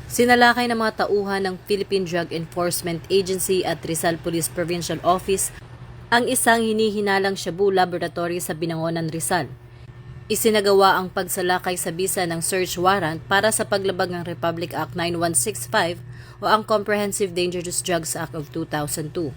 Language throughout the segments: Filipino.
Sinalakay ng mga tauhan ng Philippine Drug Enforcement Agency at Rizal Police Provincial Office ang isang hinihinalang shabu laboratory sa Binangonan, Rizal. Isinagawa ang pagsalakay sa bisa ng search warrant para sa paglabag ng Republic Act 9165 o ang Comprehensive Dangerous Drugs Act of 2002.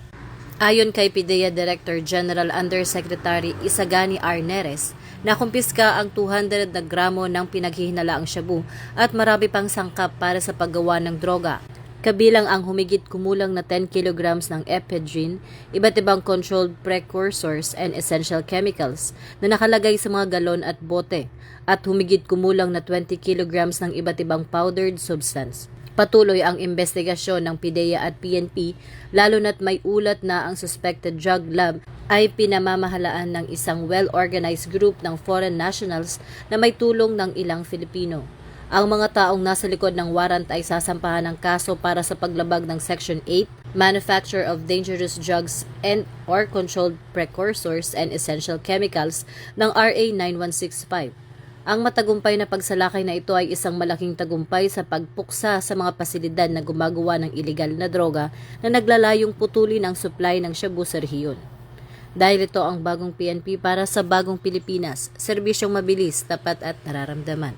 Ayon kay PIDEA Director General Undersecretary Isagani R. Neres, nakumpiska ang 200 na gramo ng pinaghihinalaang shabu at marami pang sangkap para sa paggawa ng droga. Kabilang ang humigit kumulang na 10 kilograms ng ephedrine, iba't ibang controlled precursors and essential chemicals na nakalagay sa mga galon at bote, at humigit kumulang na 20 kilograms ng iba't ibang powdered substance. Patuloy ang investigasyon ng PIDEA at PNP, lalo na't may ulat na ang suspected drug lab ay pinamamahalaan ng isang well-organized group ng foreign nationals na may tulong ng ilang Filipino. Ang mga taong nasa likod ng warrant ay sasampahan ng kaso para sa paglabag ng Section 8, Manufacture of Dangerous Drugs and or Controlled Precursors and Essential Chemicals ng RA 9165. Ang matagumpay na pagsalakay na ito ay isang malaking tagumpay sa pagpuksa sa mga pasilidad na gumagawa ng ilegal na droga na naglalayong putulin ang supply ng shabu sa rehiyon. Dahil ito ang bagong PNP para sa bagong Pilipinas, serbisyong mabilis, tapat at nararamdaman.